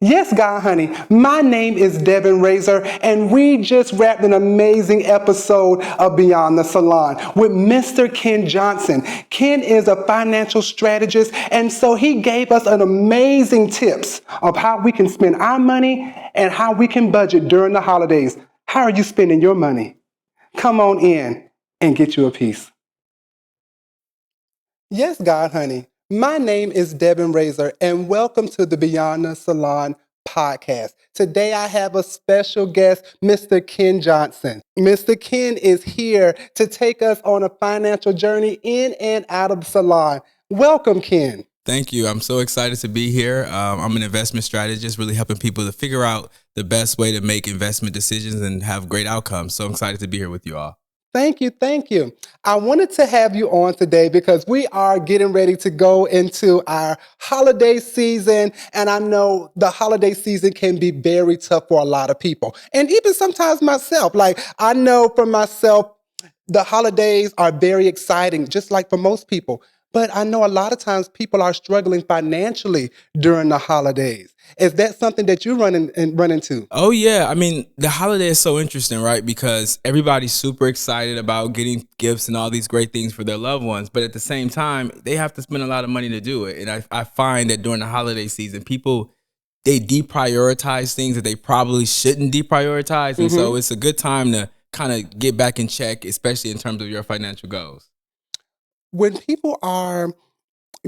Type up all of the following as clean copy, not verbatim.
Yes, God, honey. My name is Devin Razor, and we just wrapped an amazing episode of Beyond the Salon with Mr. Ken Johnson. Ken is a financial strategist, and so he gave us an amazing tips of how we can spend our money and how we can budget during the holidays. How are you spending your money? Come on in and get you a piece. Yes, God, honey. My name is Devin Razor, and welcome to the Beyond the Salon podcast. Today, I have a special guest, Mr. Ken Johnson. Mr. Ken is here to take us on a financial journey in and out of the salon. Welcome, Ken. Thank you. I'm so excited to be here. I'm an investment strategist, really helping people to figure out the best way to make investment decisions and have great outcomes. So I'm excited to be here with you all. Thank you. Thank you. I wanted to have you on today because we are getting ready to go into our holiday season. And I know the holiday season can be very tough for a lot of people. And even sometimes myself, like I know for myself, the holidays are very exciting, just like for most people. But I know a lot of times people are struggling financially during the holidays. Is that something that you run into? Oh, yeah. I mean, the holiday is so interesting, right? Because everybody's super excited about getting gifts and all these great things for their loved ones. But at the same time, they have to spend a lot of money to do it. And I find that during the holiday season, people, they deprioritize things that they probably shouldn't deprioritize. And so it's a good time to kind of get back in check, especially in terms of your financial goals. When people are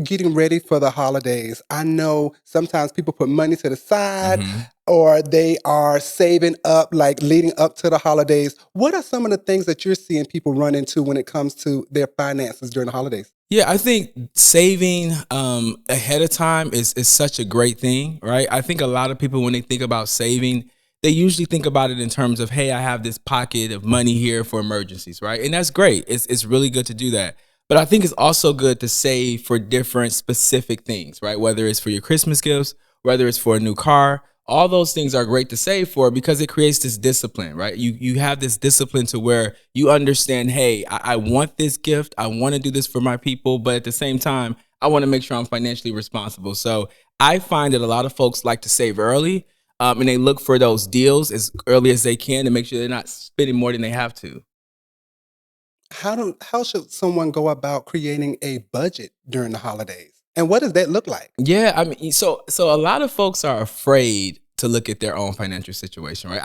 getting ready for the holidays, I know sometimes people put money to the side or they are saving up, like leading up to the holidays. What are some of the things that you're seeing people run into when it comes to their finances during the holidays? Yeah, I think saving ahead of time is such a great thing, right? I think a lot of people, when they think about saving, they usually think about it in terms of, hey, I have this pocket of money here for emergencies, right? And that's great. It's really good to do that. But I think it's also good to save for different specific things, right? Whether it's for your Christmas gifts, whether it's for a new car, all those things are great to save for because it creates this discipline, right? You have this discipline to where you understand, hey, I want this gift. I want to do this for my people. But at the same time, I want to make sure I'm financially responsible. So I find that a lot of folks like to save early and they look for those deals as early as they can to make sure they're not spending more than they have to. How should someone go about creating a budget during the holidays? And what does that look like? Yeah, I mean, so a lot of folks are afraid to look at their own financial situation, right?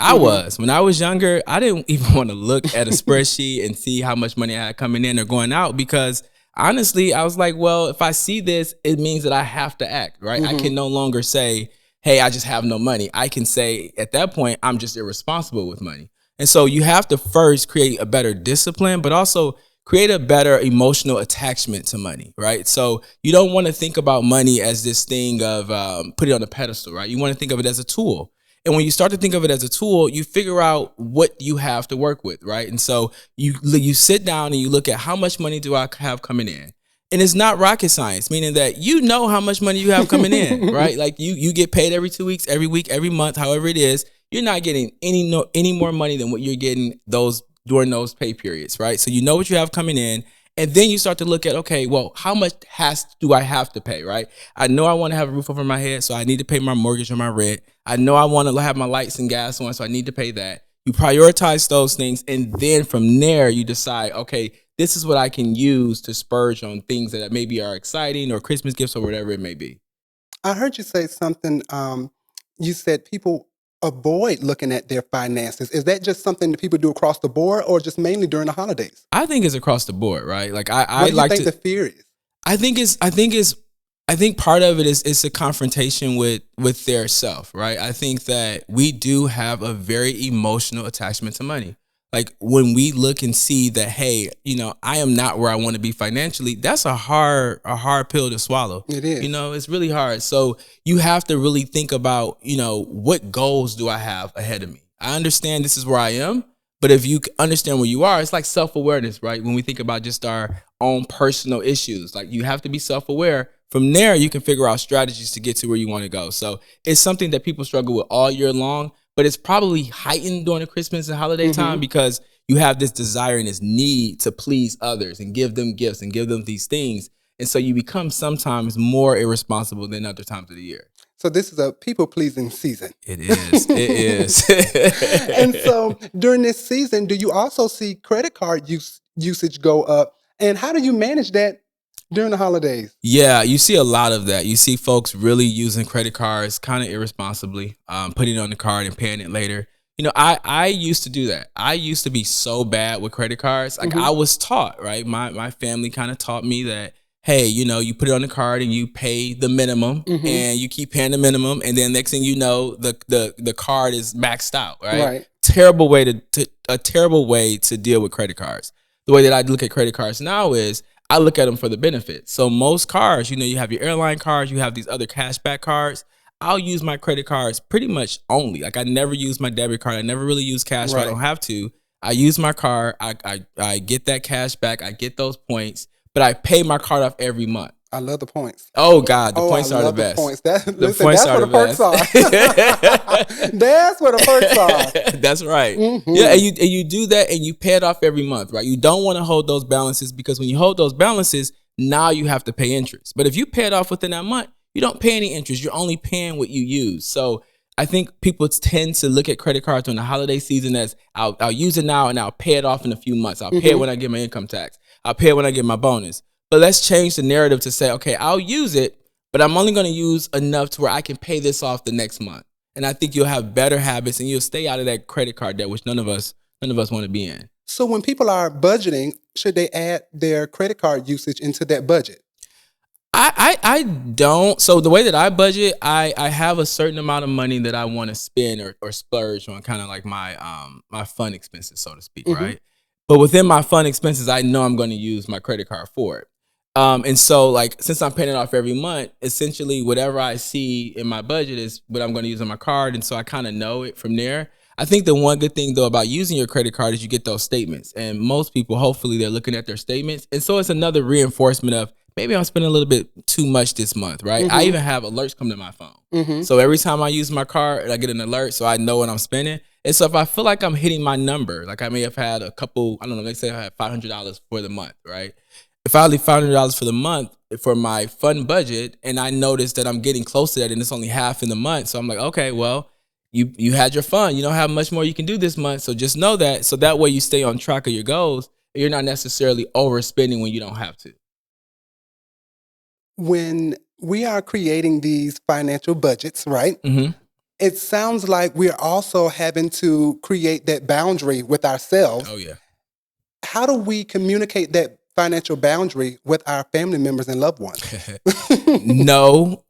When I was younger, I didn't even want to look at a spreadsheet and see how much money I had coming in or going out because honestly, I was like, well, if I see this, it means that I have to act, right? I can no longer say, hey, I just have no money. I can say at that point, I'm just irresponsible with money. And so you have to first create a better discipline, but also create a better emotional attachment to money, right? So you don't want to think about money as this thing of put it on a pedestal, right? You want to think of it as a tool. And when you start to think of it as a tool, you figure out what you have to work with, right? And so you sit down and you look at how much money do I have coming in? And it's not rocket science, meaning that you know how much money you have coming in, right? Like you get paid every 2 weeks, every week, every month, however it is. You're not getting any more money than what you're getting during those pay periods, right? So you know what you have coming in, and then you start to look at, okay, well, how much do I have to pay, right? I know I want to have a roof over my head, so I need to pay my mortgage or my rent. I know I want to have my lights and gas on, so I need to pay that. You prioritize those things, and then from there you decide, okay, this is what I can use to splurge on things that maybe are exciting or Christmas gifts or whatever it may be. I heard you say something. You said people avoid looking at their finances. Is that just something that people do across the board or just mainly during the holidays? I think it's across the board, right? Like I What do you like think to. the fear is? I think part of it is a confrontation with their self, right? I think that we do have a very emotional attachment to money. Like when we look and see that, hey, I am not where I want to be financially, that's a hard pill to swallow. It is. It's really hard. So you have to really think about, what goals do I have ahead of me? I understand this is where I am, but if you understand where you are, it's like self-awareness, right? When we think about just our own personal issues, like you have to be self-aware. From there, you can figure out strategies to get to where you want to go. So it's something that people struggle with all year long, but it's probably heightened during the Christmas and holiday time because you have this desire and this need to please others and give them gifts and give them these things. And so you become sometimes more irresponsible than other times of the year. So this is a people-pleasing season. It is. It is. And so during this season, do you also see credit card usage go up? And how do you manage that during the holidays? Yeah, you see a lot of that. You see folks really using credit cards kind of irresponsibly, putting it on the card and paying it later. You know, I used to do that. I used to be so bad with credit cards. Like I was taught, right? My family kind of taught me that, hey, you know, you put it on the card and you pay the minimum and you keep paying the minimum. And then next thing you know, the card is maxed out, right? Right. Terrible way a terrible way to deal with credit cards. The way that I look at credit cards now is I look at them for the benefits. So most cards, you know, you have your airline cards, you have these other cashback cards. I'll use my credit cards pretty much only. Like I never use my debit card. I never really use cash. Right. I don't have to. I use my card. I get that cash back. I get those points, but I pay my card off every month. I love the points. Oh God, the points are the best. Points. That's where the perks are. That's where the perks are. That's right. Yeah, and you do that and you pay it off every month, right? You don't want to hold those balances because when you hold those balances, now you have to pay interest. But if you pay it off within that month, you don't pay any interest. You're only paying what you use. So I think people tend to look at credit cards during the holiday season as I'll use it now and I'll pay it off in a few months. I'll pay it when I get my income tax. I'll pay it when I get my bonus. But let's change the narrative to say, okay, I'll use it, but I'm only going to use enough to where I can pay this off the next month. And I think you'll have better habits and you'll stay out of that credit card debt, which none of us want to be in. So when people are budgeting, should they add their credit card usage into that budget? I don't. So the way that I budget, I have a certain amount of money that I want to spend or splurge on, kind of like my fun expenses, so to speak, right? But within my fun expenses, I know I'm going to use my credit card for it. And so like, since I'm paying it off every month, essentially whatever I see in my budget is what I'm going to use on my card. And so I kind of know it from there. I think the one good thing though about using your credit card is you get those statements, and most people, hopefully they're looking at their statements. And so it's another reinforcement of maybe I'm spending a little bit too much this month, right? I even have alerts come to my phone. So every time I use my card, I get an alert so I know what I'm spending. And so if I feel like I'm hitting my number, like I may have had a couple, I don't know, let's say I had $500 for the month, right? If I leave $500 for the month for my fun budget and I notice that I'm getting close to that and it's only half in the month. So I'm like, okay, well, you had your fun. You don't have much more you can do this month. So just know that. So that way you stay on track of your goals. And you're not necessarily overspending when you don't have to. When we are creating these financial budgets, right? It sounds like we're also having to create that boundary with ourselves. Oh, yeah. How do we communicate that financial boundary with our family members and loved ones? No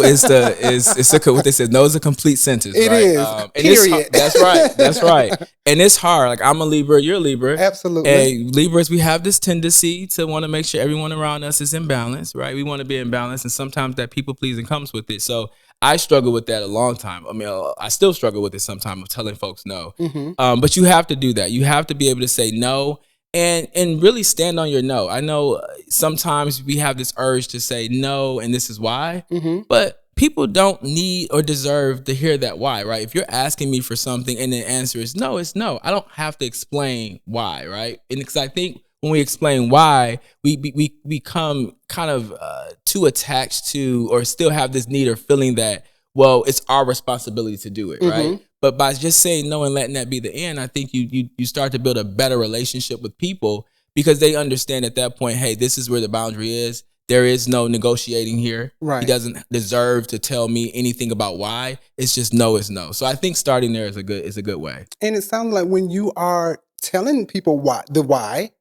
is what they said. No is a complete sentence. It right? is. And Period. That's right. And it's hard. Like I'm a Libra, you're a Libra. Absolutely. And Libras, we have this tendency to want to make sure everyone around us is in balance, right? We want to be in balance, and sometimes that people pleasing comes with it. So I struggle with that a long time. I mean, I still struggle with it sometimes of telling folks no. But you have to do that. You have to be able to say no. And really stand on your no. I know sometimes we have this urge to say no, and this is why, but people don't need or deserve to hear that why, right? If you're asking me for something and the answer is no, it's no. I don't have to explain why, right? And because I think when we explain why, we become kind of too attached to or still have this need or feeling that, well, it's our responsibility to do it, right? But by just saying no and letting that be the end, I think you start to build a better relationship with people because they understand at that point, hey, this is where the boundary is. There is no negotiating here. Right. He doesn't deserve to tell me anything about why. It's just no is no. So I think starting there is a good way. And it sounds like when you are telling people why,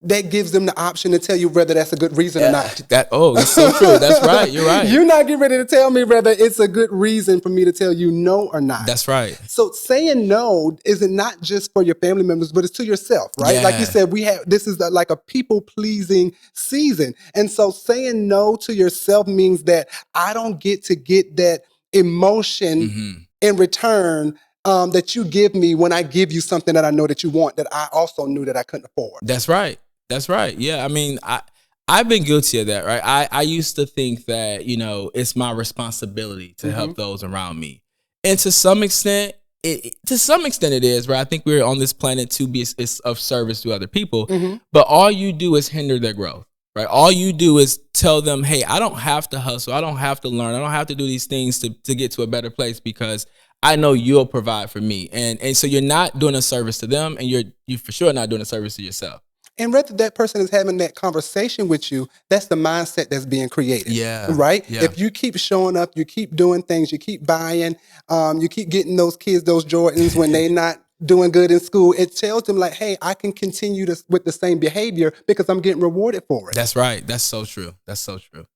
that gives them the option to tell you whether that's a good reason or not. That's so true. That's right. You're right. You're not getting ready to tell me whether it's a good reason for me to tell you no or not. That's right. So saying no isn't not just for your family members, but it's to yourself, right? Yeah. Like you said, this is like a people-pleasing season. And so saying no to yourself means that I don't get to get that emotion in return that you give me when I give you something that I know that you want, that I also knew that I couldn't afford. That's right. That's right. Yeah. I mean, I've been guilty of that, right? I used to think that, it's my responsibility to help those around me. And to some extent it is, right? I think we're on this planet to be of service to other people, but all you do is hinder their growth, right? All you do is tell them, hey, I don't have to hustle. I don't have to learn. I don't have to do these things to get to a better place because I know you'll provide for me. And so you're not doing a service to them, and you for sure not doing a service to yourself. And whether that person is having that conversation with you, that's the mindset that's being created. Yeah. Right? Yeah. If you keep showing up, you keep doing things, you keep buying, you keep getting those kids those Jordans when they're not doing good in school, it tells them like, hey, I can continue this with the same behavior because I'm getting rewarded for it. That's right. That's so true. That's so true.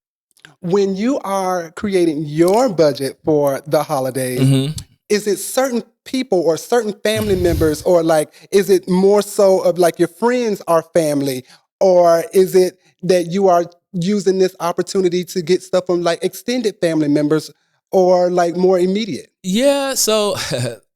When you are creating your budget for the holidays, is it certain people or certain family members, or like, is it more so of like your friends are family, or is it that you are using this opportunity to get stuff from like extended family members or like more immediate? Yeah. So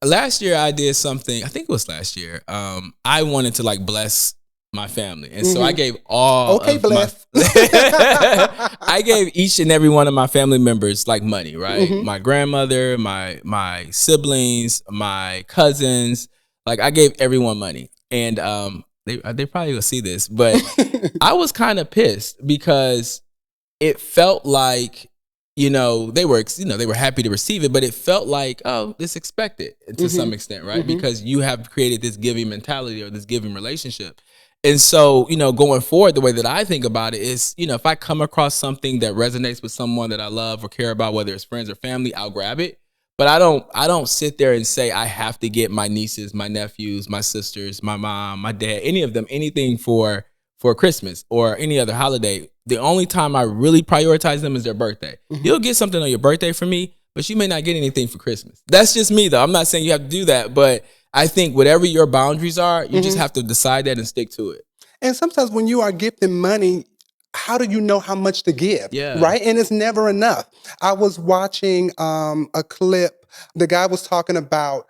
last year I did something, I think it was last year. I wanted to like bless my family. And so I gave all of bless. I gave each and every one of my family members like money, right? My grandmother, my siblings, my cousins, like I gave everyone money. And they probably will see this, but I was kind of pissed because it felt like, they were happy to receive it, but it felt like, oh, it's expected to some extent, right? Because you have created this giving mentality or this giving relationship. And so, going forward, the way that I think about it is, if I come across something that resonates with someone that I love or care about, whether it's friends or family, I'll grab it. But I don't sit there and say I have to get my nieces, my nephews, my sisters, my mom, my dad, any of them, anything for Christmas or any other holiday. The only time I really prioritize them is their birthday. You'll get something on your birthday from me, but you may not get anything for Christmas. That's just me, though. I'm not saying you have to do that, but I think whatever your boundaries are, you just have to decide that and stick to it. And sometimes when you are gifting money, how do you know how much to give? Yeah. Right? And it's never enough. I was watching a clip. The guy was talking about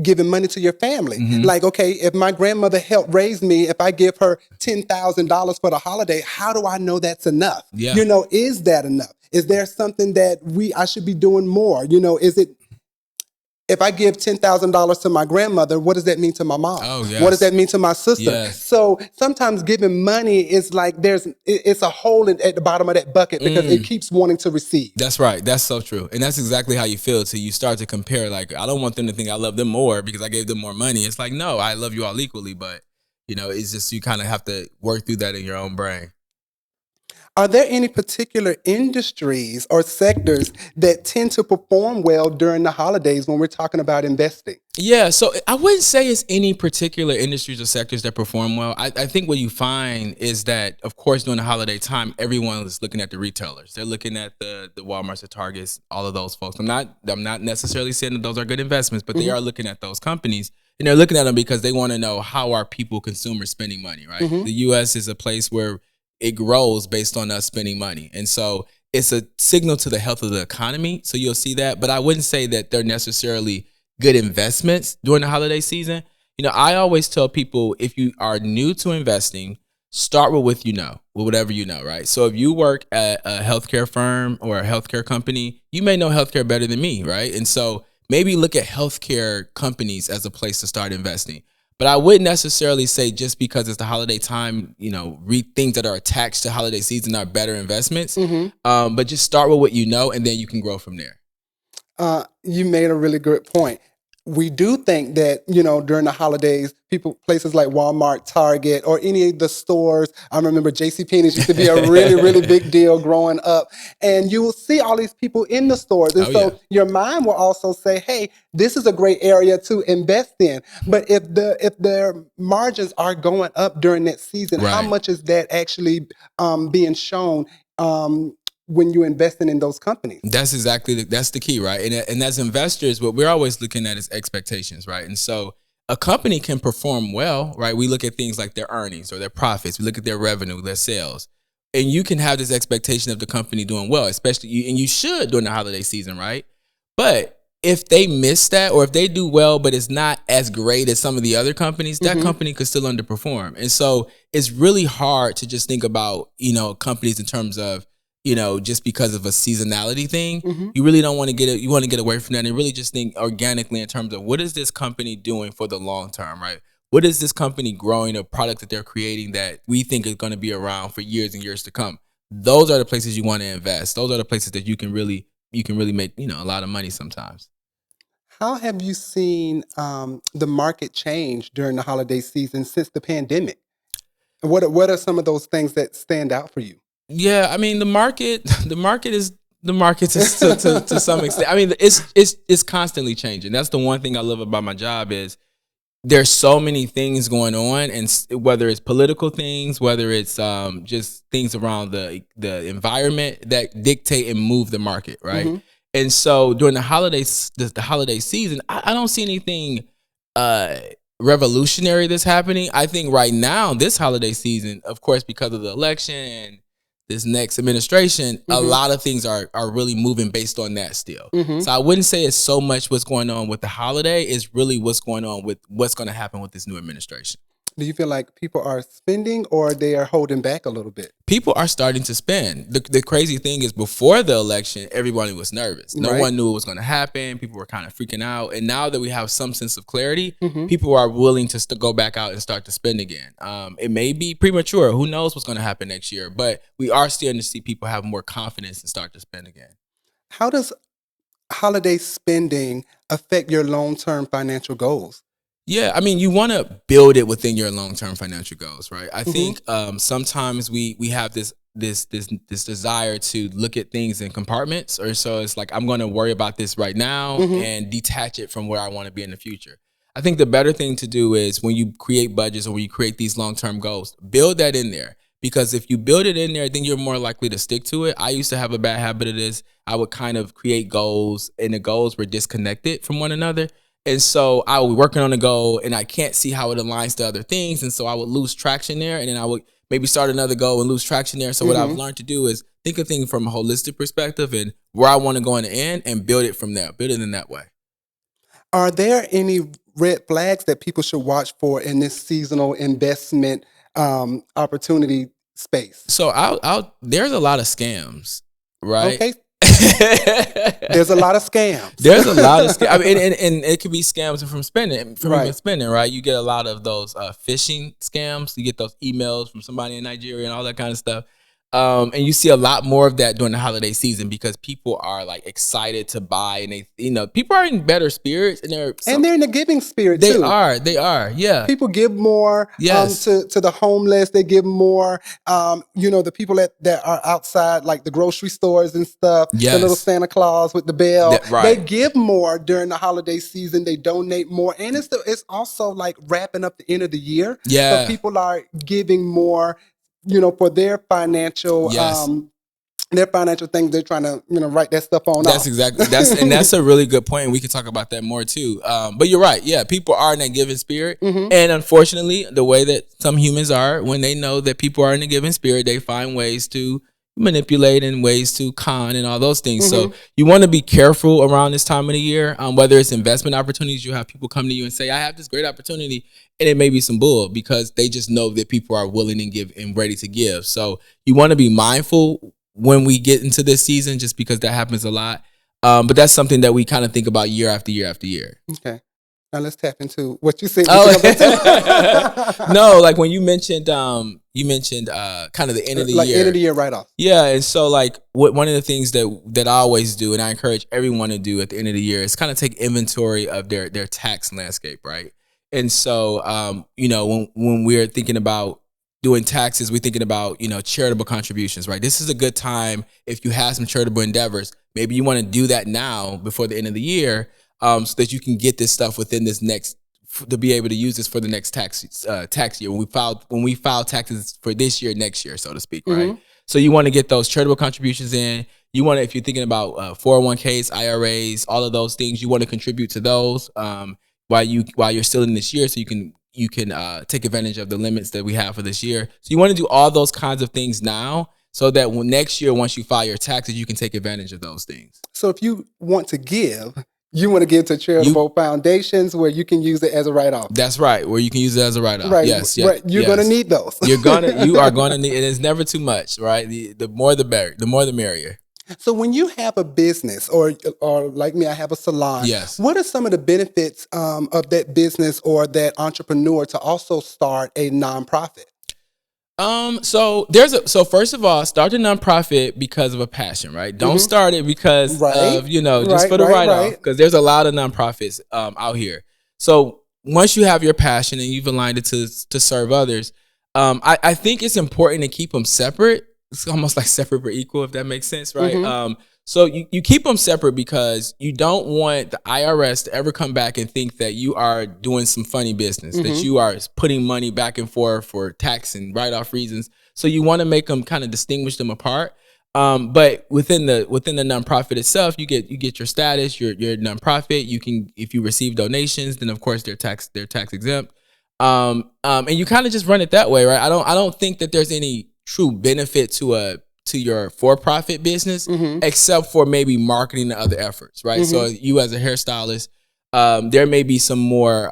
giving money to your family. Like, okay, if my grandmother helped raise me, if I give her $10,000 for the holiday, how do I know that's enough? Yeah. Is that enough? Is there something that I should be doing more? Is it, if I give $10,000 to my grandmother, what does that mean to my mom? Oh, yes. What does that mean to my sister? Yes. So sometimes giving money is like it's a hole at the bottom of that bucket because it keeps wanting to receive. That's right. That's so true. And that's exactly how you feel till you start to compare. Like, I don't want them to think I love them more because I gave them more money. It's like, no, I love you all equally. But, it's just you kind of have to work through that in your own brain. Are there any particular industries or sectors that tend to perform well during the holidays when we're talking about investing? Yeah, so I wouldn't say it's any particular industries or sectors that perform well. I think what you find is that, of course, during the holiday time, everyone is looking at the retailers. They're looking at the Walmarts, the Targets, all of those folks. I'm not necessarily saying that those are good investments, but they are looking at those companies. And they're looking at them because they want to know how are people, consumers, spending money, right? The U.S. is a place where it grows based on us spending money. And so it's a signal to the health of the economy. So you'll see that. But I wouldn't say that they're necessarily good investments during the holiday season. I always tell people, if you are new to investing, start with what with whatever right? So if you work at a healthcare firm or a healthcare company, you may know healthcare better than me, right? And so maybe look at healthcare companies as a place to start investing. But I wouldn't necessarily say just because it's the holiday time, things that are attached to holiday season are better investments. But just start with what and then you can grow from there. You made a really good point. We do think that, during the holidays, places like Walmart, Target, or any of the stores, I remember JCPenney's used to be a really, really big deal growing up. And you will see all these people in the stores. And your mind will also say, hey, this is a great area to invest in. But if their margins are going up during that season, how much is that actually being shown when you're investing in those companies? That's the key, right? And as investors, what we're always looking at is expectations, right? And so a company can perform well, right? We look at things like their earnings or their profits. We look at their revenue, their sales. And you can have this expectation of the company doing well, especially, and you should during the holiday season, right? But if they miss that, or if they do well, but it's not as great as some of the other companies, that company could still underperform. And so it's really hard to just think about, companies in terms of, just because of a seasonality thing. You really don't want to you want to get away from that and really just think organically in terms of what is this company doing for the long term, right? what is this company growing, a product that they're creating that we think is going to be around for years and years to come. Those are the places you want to invest. Those are the places that you can really make, you know, a lot of money sometimes. How have you seen the market change during the holiday season since the pandemic? And what are some of those things that stand out for you? Yeah, I mean, the market is to some extent. I mean, it's constantly changing. That's the one thing I love about my job is there's so many things going on, and whether it's political things, whether it's just things around the environment that dictate and move the market, right? Mm-hmm. And so during the holidays, the holiday season, I don't see anything revolutionary that's happening. I think right now, this holiday season, of course, because of the election and this next administration, a lot of things are really moving based on that still. So I wouldn't say it's so much what's going on with the holiday. It's really what's going on with what's going to happen with this new administration. Do you feel like people are spending or they are holding back a little bit? People are starting to spend. The crazy thing is before the election, everybody was nervous. No one knew what was going to happen. People were kind of freaking out. And now that we have some sense of clarity, people are willing to go back out and start to spend again. It may be premature. Who knows what's going to happen next year? But we are starting to see people have more confidence and start to spend again. How does holiday spending affect your long-term financial goals? Yeah, I mean, you want to build it within your long-term financial goals, right? I think sometimes we have this desire to look at things in compartments, or so it's like I'm going to worry about this right now and detach it from where I want to be in the future. I think the better thing to do is when you create budgets or when you create these long-term goals, build that in there. Because if you build it in there, then you're more likely to stick to it. I used to have a bad habit of this. I would kind of create goals, and the goals were disconnected from one another. And so I would be working on a goal and I can't see how it aligns to other things. And so I would lose traction there. And then I would maybe start another goal and lose traction there. So what I've learned to do is think of things from a holistic perspective and where I want to go in the end and build it from there. Build it in that way. Are there any red flags that people should watch for in this seasonal investment opportunity space? So there's a lot of scams, right? Okay. There's a lot of scams. There's a lot of scams. I mean, and it could be scams from spending, right? You get a lot of those phishing scams. You get those emails from somebody in Nigeria and all that kind of stuff. And you see a lot more of that during the holiday season because people are like excited to buy, and people are in better spirits, and they're in the giving spirit too. They are, yeah. People give more to the homeless. They give more, the people that are outside, like the grocery stores and stuff. The little Santa Claus with the bell. They give more during the holiday season. They donate more, and it's also like wrapping up the end of the year. So people are giving more. For their financial things, they're trying to, write that stuff on. That's exactly that's a really good point. And we can talk about that more too. But you're right. Yeah, people are in that giving spirit, and unfortunately, the way that some humans are, when they know that people are in a giving spirit, they find ways to manipulate and ways to con and all those things. So you want to be careful around this time of the year. Whether it's investment opportunities, you have people come to you and say, "I have this great opportunity." And it may be some bull because they just know that people are willing and give and ready to give. So you want to be mindful when we get into this season, just because that happens a lot. But that's something that we kind of think about year after year after year. Okay. Now let's tap into what you said. No, like when you mentioned kind of the end of the year. End of the year write-off. Yeah, and so like one of the things that I always do, and I encourage everyone to do at the end of the year, is kind of take inventory of their tax landscape, right? And so, when we're thinking about doing taxes, we're thinking about, charitable contributions, right? This is a good time if you have some charitable endeavors. Maybe you want to do that now before the end of the year, so that you can get this stuff within this to be able to use this for the next tax year when we file taxes for this year, next year, so to speak, right? So you want to get those charitable contributions in. You want to, if you're thinking about 401ks, IRAs, all of those things, you want to contribute to those. While you're still in this year, so you can take advantage of the limits that we have for this year. So you want to do all those kinds of things now, so that next year, once you file your taxes, you can take advantage of those things. So if you want to give, you want to give to charitable foundations where you can use it as a write-off. That's right, where you can use it as a write-off. Right. Yes. You're going to need those. You are going to need, and it's never too much, right? The more the better, the more the merrier. So when you have a business, or like me, I have a salon. Yes. What are some of the benefits of that business or that entrepreneur to also start a nonprofit? So first of all, start a nonprofit because of a passion, right? Don't start it because Right, of, just right, for the right, write-off, right. because there's a lot of nonprofits out here. So once you have your passion and you've aligned it to serve others, I think it's important to keep them separate. It's almost like separate but equal, if that makes sense, right? So you keep them separate because you don't want the IRS to ever come back and think that you are doing some funny business, that you are putting money back and forth for tax and write-off reasons. So you want to make them kind of distinguish them apart. But within the nonprofit itself, you get your status. You're a nonprofit. You can, if you receive donations, then of course they're tax exempt. And you kind of just run it that way, right? I don't think that there's any true benefit to your for-profit business, except for maybe marketing and other efforts, right? So you as a hairstylist, there may be some more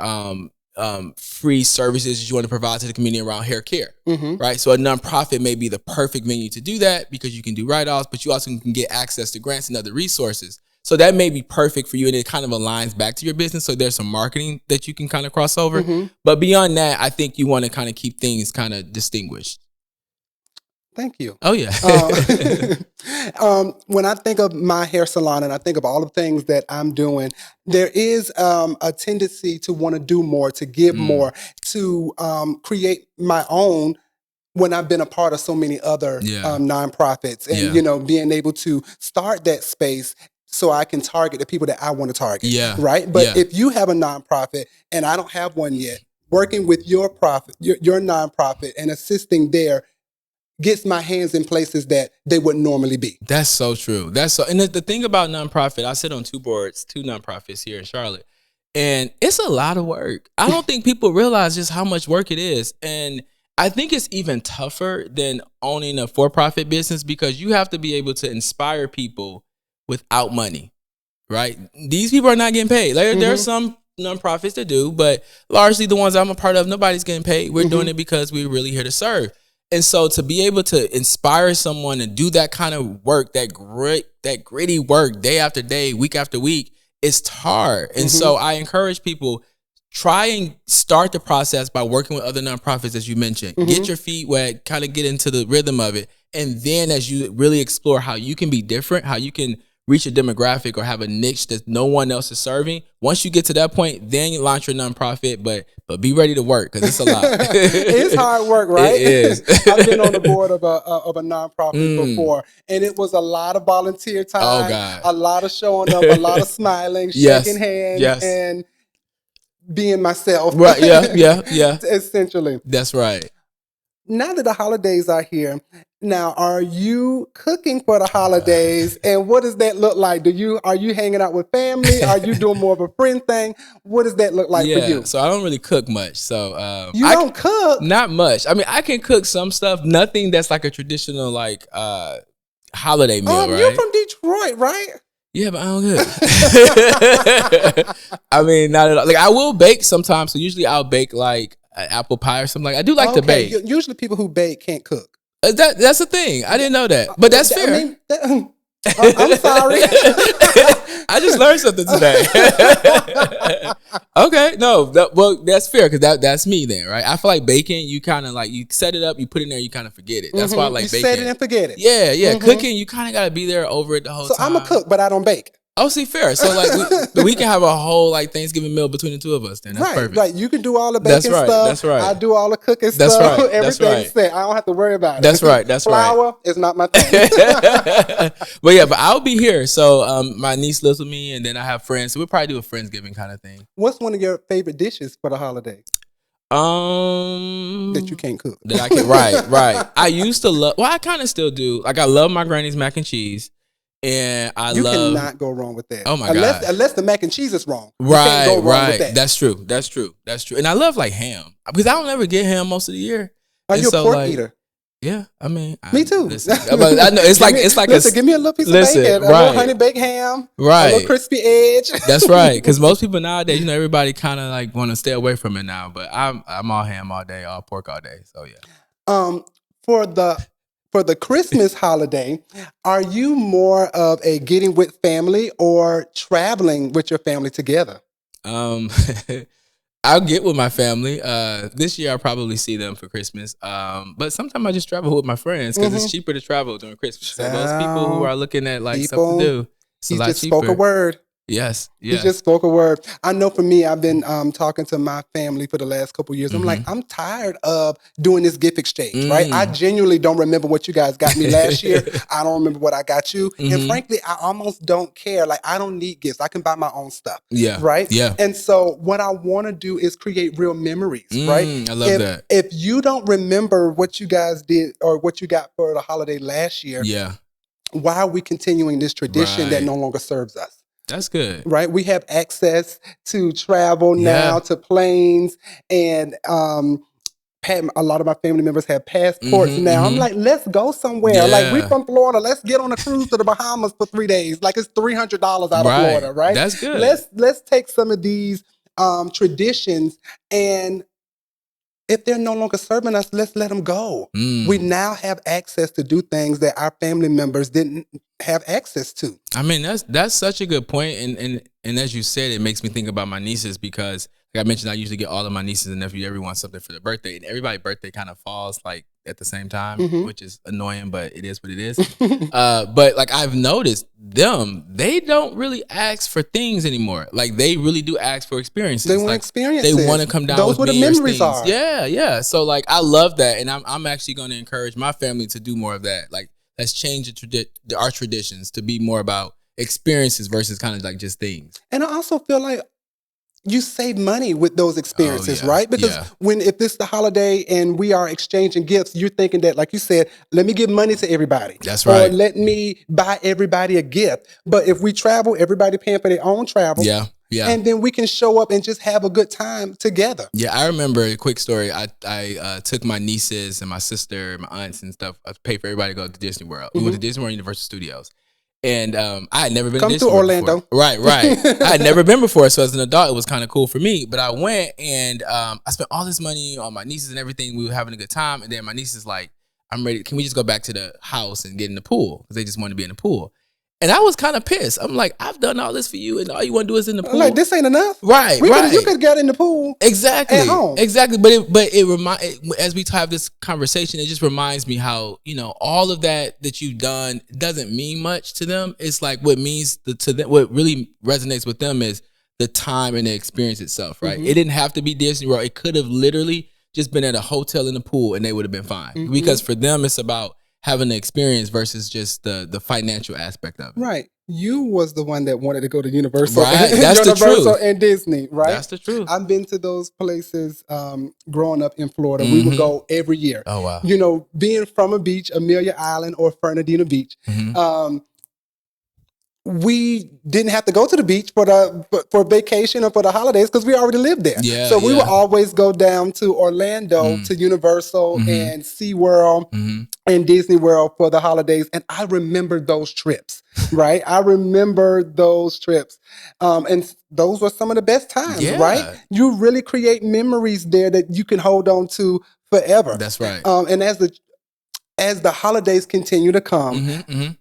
free services that you want to provide to the community around hair care, right? So a nonprofit may be the perfect venue to do that because you can do write-offs, but you also can get access to grants and other resources. So that may be perfect for you, and it kind of aligns back to your business. So there's some marketing that you can kind of cross over. But beyond that, I think you want to kind of keep things kind of distinguished. Thank you. Oh, yeah. When I think of my hair salon and I think of all the things that I'm doing, there is a tendency to want to do more, to give more, to create my own when I've been a part of so many other nonprofits, and being able to start that space so I can target the people that I want to target. Right. But if you have a nonprofit and I don't have one yet, working with your nonprofit and assisting there gets my hands in places that they wouldn't normally be. That's so true. And the thing about nonprofit, I sit on two nonprofits here in Charlotte, and it's a lot of work. I don't think people realize just how much work it is. And I think it's even tougher than owning a for-profit business because you have to be able to inspire people without money, right? These people are not getting paid. There are some nonprofits that do, but largely the ones I'm a part of, nobody's getting paid. We're doing it because we're really here to serve. And so to be able to inspire someone to do that kind of work, that gritty work day after day, week after week, it's hard. And so I encourage people, try and start the process by working with other nonprofits, as you mentioned. Get your feet wet, kind of get into the rhythm of it. And then as you really explore how you can be different, how you can reach a demographic or have a niche that no one else is serving, once you get to that point, then you launch your nonprofit, but be ready to work because it's a lot. It's hard work, right? It is. I've been on the board of a nonprofit before, and it was a lot of volunteer time, Oh, God. a lot of showing up, a lot of smiling, shaking hands, and being myself. Right, yeah. Essentially. That's right. Now that the holidays are here, now are you cooking for the holidays, and what does that look like? Are you hanging out with family? Are you doing more of a friend thing? What does that look like for you? So I don't really cook much. So you don't cook? Not much. I mean, I can cook some stuff. Nothing that's like a traditional like holiday meal, right? You're from Detroit, right? Yeah, but I don't cook. I mean, not at all. Like I will bake sometimes. So usually I'll bake like an apple pie or something. Like I do like to bake. Usually people who bake can't cook. That's the thing. I didn't know that, but that's fair. I mean, I'm sorry. I just learned something today. Okay, no, that's fair because that's me then, right? I feel like baking, you kind of like you set it up, you put it in there, you kind of forget it. That's why I like baking. You set it and forget it. Yeah. Cooking, you kind of got to be there over it the whole time. So I'm a cook, but I don't bake. Oh, see, fair. So like we can have a whole like Thanksgiving meal between the two of us. Then that's perfect. Right. You can do all the baking stuff. That's right. I do all the cooking that's stuff. Right. Everything's set. I don't have to worry about it. That's right. Flour is not my thing. But I'll be here. So my niece lives with me, and then I have friends. So we'll probably do a Friendsgiving kind of thing. What's one of your favorite dishes for the holidays? That you can't cook. That I can. Right. I used to love. Well, I kind of still do. Like I love my granny's mac and cheese. And you cannot go wrong with that. Oh my God. Unless the mac and cheese is wrong. You can't go wrong with that. That's true. And I love like ham because I don't ever get ham most of the year. Are you a pork eater? Yeah, I mean, me too. I know it's like give me a little piece of bacon, a little honey baked ham, a little crispy edge. That's right, because most people nowadays, everybody kind of like want to stay away from it now. But I'm all ham all day, all pork all day. So yeah. For the for the Christmas holiday, are you more of a getting with family or traveling with your family together? Um, I'll get with my family. This year I'll probably see them for Christmas. But sometimes I just travel with my friends because it's cheaper to travel during Christmas. So those people who Child, are looking at like stuff to people, do, it's a he lot just spoke a cheaper. word. Yes, He just yes. spoke a word. I know for me, I've been talking to my family for the last couple of years. I'm like, Mm-hmm. I'm tired of doing this gift exchange, right? I Mm. genuinely don't remember what you guys got me last year. I don't remember what I got you. And Mm-hmm. frankly, I almost don't care. Like, I don't need gifts. I can buy my own stuff, Yeah, right? yeah. And so what I want to do is create real memories, right? I love If that. if you don't remember what you guys did or what you got for the holiday last year, Yeah, why are we continuing this tradition that right. no longer serves us? That's good. Right, we have access to travel now, Yeah. to planes, and a lot of my family members have passports Mm-hmm. now. I'm Mm-hmm. like, let's go somewhere. Like, we Yeah. from Florida. Let's get on a cruise to the Bahamas for 3 days. Like, it's $300 out of Right. Florida, right? That's good. Let's take some of these traditions, and if they're no longer serving us, let's let them go. We Mm. now have access to do things that our family members didn't have access to. I mean, that's such a good point, and as you said, it makes me think about my nieces because, like I mentioned, I usually get all of my nieces and nephews everyone something for their birthday, and everybody's birthday kind of falls like at the same time, Mhm. which is annoying, but it is what it is. But like I've noticed they don't really ask for things anymore. Like they really do ask for experiences. They want Like experiences. they want to come down Those with where the me or memories things. are. Yeah, yeah. So like I love that, and I'm actually going to encourage my family to do more of that. Like let's change our traditions to be more about experiences versus kind of like just things. And I also feel like you save money with those experiences, yeah. right? Because Yeah. if it's the holiday and we are exchanging gifts, you're thinking that, like you said, let me give money to everybody. That's Or right. let me buy everybody a gift. But if we travel, everybody paying for their own travel. Yeah. Yeah. And then we can show up and just have a good time together. Yeah, I remember a quick story. I took my nieces and my sister, my aunts and stuff. I paid for everybody to go to Disney World. We went to Disney World, Universal Studios, and I had never been Come to to Disney World Orlando. before. Right, right. I had never been before, so as an adult, it was kind of cool for me. But I went and I spent all this money on my nieces and everything. We were having a good time, and then my niece is like, "I'm ready. Can we just go back to the house and get in the pool?" Because they just wanted to be in the pool. And I was kind of pissed. I'm like, I've done all this for you, and all you want to do is in the pool. Like, this ain't enough. Right, You right. could get in the pool. Exactly. At home. Exactly. But as we have this conversation, it just reminds me how, all of that you've done doesn't mean much to them. It's like what means to them, what really resonates with them is the time and the experience itself, right? It didn't have to be Disney World. It could have literally just been at a hotel in the pool and they would have been fine. Because for them, it's about having the experience versus just the financial aspect of it. Right. You was the one that wanted to go to Universal. Right. That's the Universal truth. and Disney, right? That's the truth. I've been to those places growing up in Florida. We would go every year. Oh, wow. Being from a beach, Amelia Island or Fernandina Beach, we didn't have to go to the beach for vacation or for the holidays because we already lived there. Yeah, so we yeah. would always go down to Orlando to Universal and SeaWorld and Disney World for the holidays. And I remember those trips, right? I remember those trips. And those were some of the best times, Yeah. right? You really create memories there that you can hold on to forever. That's right. And as the holidays continue to come,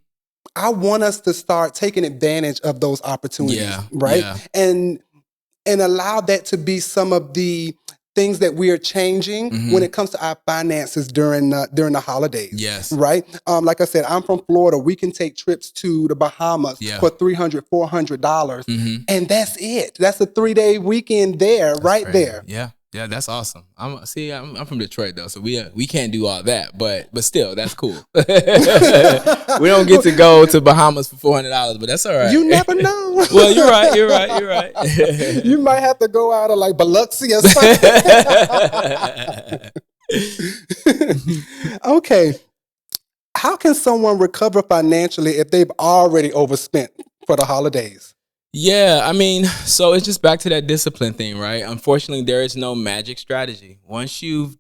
I want us to start taking advantage of those opportunities, right? Yeah. And allow that to be some of the things that we are changing when it comes to our finances during the holidays. Yes. Right? Like I said, I'm from Florida. We can take trips to the Bahamas for $300, $400. And that's it. That's a 3-day weekend there, right Crazy. there. Yeah. Yeah, that's awesome. I'm from Detroit though, so we can't do all that, but still, that's cool. We don't get to go to Bahamas for $400, but that's all right. You never know. Well, you're right. You might have to go out of like Biloxi or something. Okay. How can someone recover financially if they've already overspent for the holidays? Yeah, I mean, so it's just back to that discipline thing, right? Unfortunately, there is no magic strategy. Once you've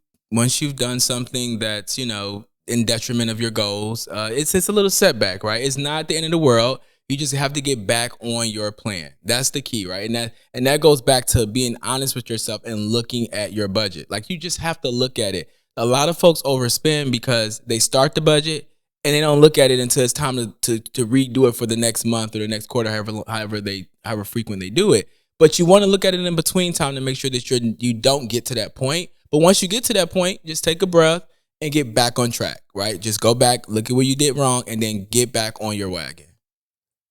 done something that's, in detriment of your goals, it's a little setback, right? It's not the end of the world. You just have to get back on your plan. That's the key, right? And that goes back to being honest with yourself and looking at your budget. Like you just have to look at it. A lot of folks overspend because they start the budget and they don't look at it until it's time to redo it for the next month or the next quarter, however frequent they do it. But you want to look at it in between time to make sure that you don't get to that point. But once you get to that point, just take a breath and get back on track, right? Just go back, look at where you did wrong, and then get back on your wagon.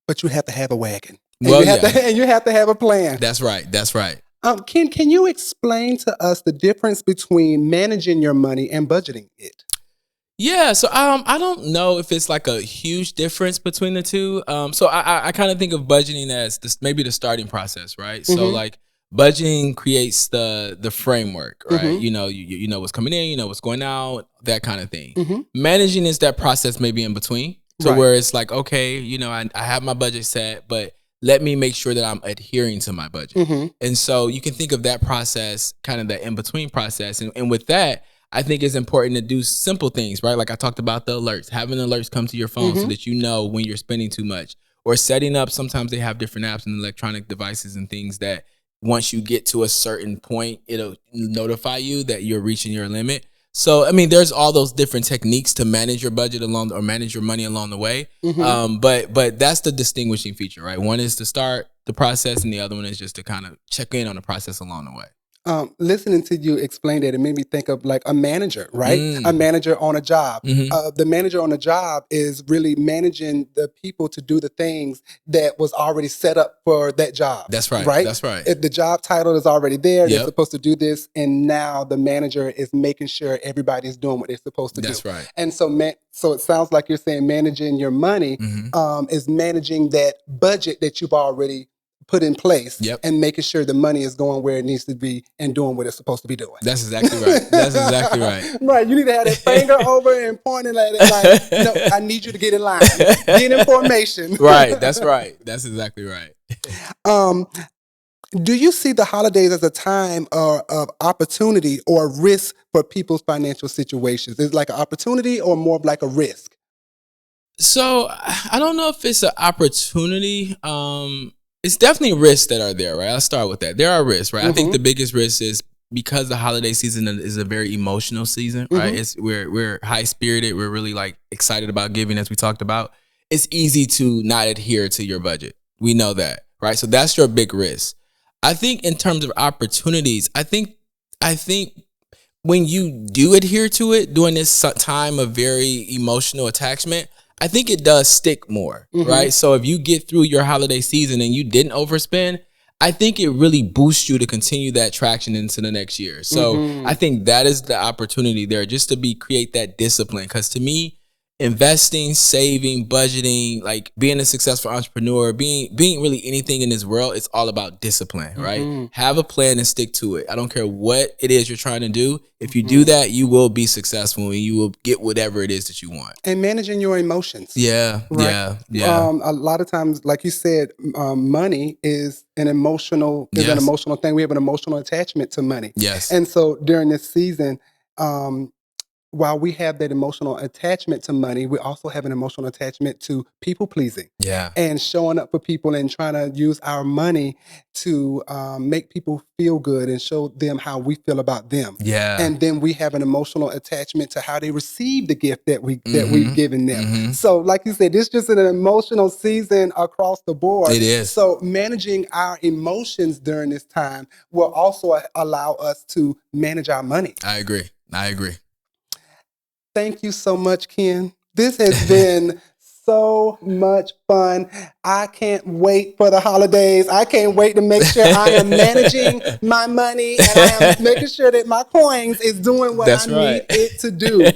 But you have to have a wagon. And Well, you have to have a plan. That's right. That's right. Ken, can you explain to us the difference between managing your money and budgeting it? Yeah, so I don't know if it's like a huge difference between the two. So I kind of think of budgeting as maybe the starting process, right? So like budgeting creates the framework, right? You know, you know what's coming in, you know what's going out, that kind of thing. Managing is that process maybe in between, to where it's like, okay, you know, I have my budget set, but let me make sure that I'm adhering to my budget. And so you can think of that process, kind of the in between process, and with that, I think it's important to do simple things, right? Like I talked about the alerts, having alerts come to your phone so that you know when you're spending too much, or setting up, sometimes they have different apps and electronic devices and things that once you get to a certain point, it'll notify you that you're reaching your limit. So, I mean, there's all those different techniques to manage your budget or manage your money along the way. But that's the distinguishing feature, right? One is to start the process and the other one is just to kind of check in on the process along the way. Listening to you explain that, it made me think of like a manager, right? A manager on a job. The manager on a job is really managing the people to do the things that was already set up for that job. That's right. Right? That's right. If the job title is already there, they're supposed to do this, and now the manager is making sure everybody's doing what they're supposed to do. That's right. And so, so it sounds like you're saying managing your money is managing that budget that you've already put in place and making sure the money is going where it needs to be and doing what it's supposed to be doing. That's exactly right. That's exactly right. Right. You need to have that finger over and pointing at it like, no, I need you to get in line. Get in formation. Right. That's right. That's exactly right. Do you see the holidays as a time of opportunity or risk for people's financial situations? Is it like an opportunity or more of like a risk? So I don't know if it's an opportunity. It's definitely risks that are there, right? I'll start with that. There are risks, right? I think the biggest risk is because the holiday season is a very emotional season, right? We're high spirited. We're really like excited about giving, as we talked about. It's easy to not adhere to your budget. We know that, right? So that's your big risk. I think in terms of opportunities, I think when you do adhere to it during this time of very emotional attachment, I think it does stick more, right? So if you get through your holiday season and you didn't overspend, I think it really boosts you to continue that traction into the next year. So I think that is the opportunity there, just to create that discipline. Because to me, investing, saving, budgeting, like being a successful entrepreneur, being really anything in this world, it's all about discipline, right? Have a plan and stick to it. I don't care what it is you're trying to do. If you do that, you will be successful and you will get whatever it is that you want. And managing your emotions. Yeah, right? yeah. A lot of times, like you said, money is an emotional thing. We have an emotional attachment to money. Yes. And so during this season, while we have that emotional attachment to money, we also have an emotional attachment to people pleasing. Yeah. And showing up for people and trying to use our money to make people feel good and show them how we feel about them. Yeah. And then we have an emotional attachment to how they receive the gift that we've given them. So like you said, this is just an emotional season across the board. It is. So managing our emotions during this time will also allow us to manage our money. I agree. Thank you so much, Ken. This has been so much fun. I can't wait for the holidays. I can't wait to make sure I am managing my money and I am making sure that my coins is doing what I need it to do.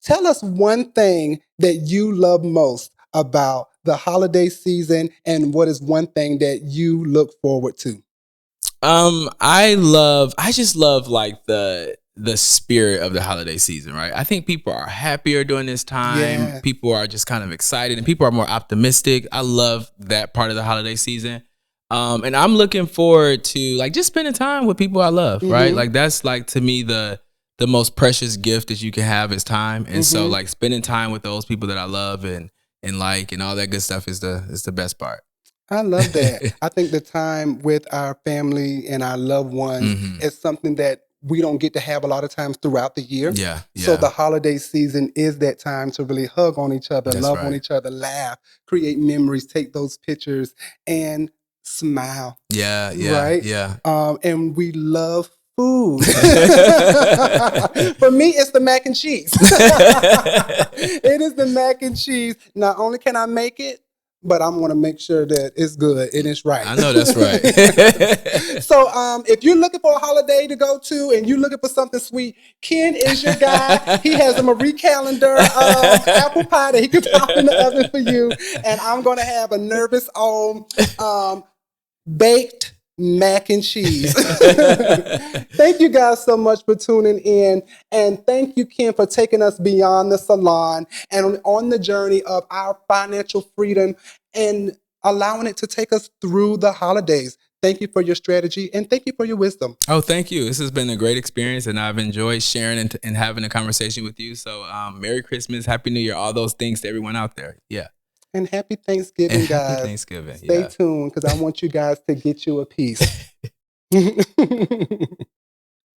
Tell us one thing that you love most about the holiday season, and what is one thing that you look forward to? I just love like the spirit of the holiday season, right? I think people are happier during this time. Yeah. People are just kind of excited and people are more optimistic. I love that part of the holiday season. And I'm looking forward to like just spending time with people I love, right? Like that's like to me the most precious gift that you can have is time. And so like spending time with those people that I love and all that good stuff is the best part. I love that. I think the time with our family and our loved ones is something that we don't get to have a lot of times throughout the year. Yeah. So the holiday season is that time to really hug on each other, That's love on right. each other, laugh, create memories, take those pictures, and smile. Yeah. Right? Yeah. And we love food. For me, it's the mac and cheese. It is the mac and cheese. Not only can I make it, but I'm going to make sure that it's good and it's right. I know that's right. So if you're looking for a holiday to go to and you're looking for something sweet, Ken is your guy. He has a Marie Calendar apple pie that he can pop in the oven for you. And I'm going to have a Nervous Ohm baked mac and cheese. Thank you guys so much for tuning in. And thank you, Ken, for taking us beyond the salon and on the journey of our financial freedom and allowing it to take us through the holidays. Thank you for your strategy and thank you for your wisdom. Oh, thank you. This has been a great experience and I've enjoyed sharing and having a conversation with you. So Merry Christmas, Happy New Year, all those things to everyone out there. Yeah. And happy Thanksgiving, guys. Happy Thanksgiving. Stay tuned because I want you guys to get you a piece.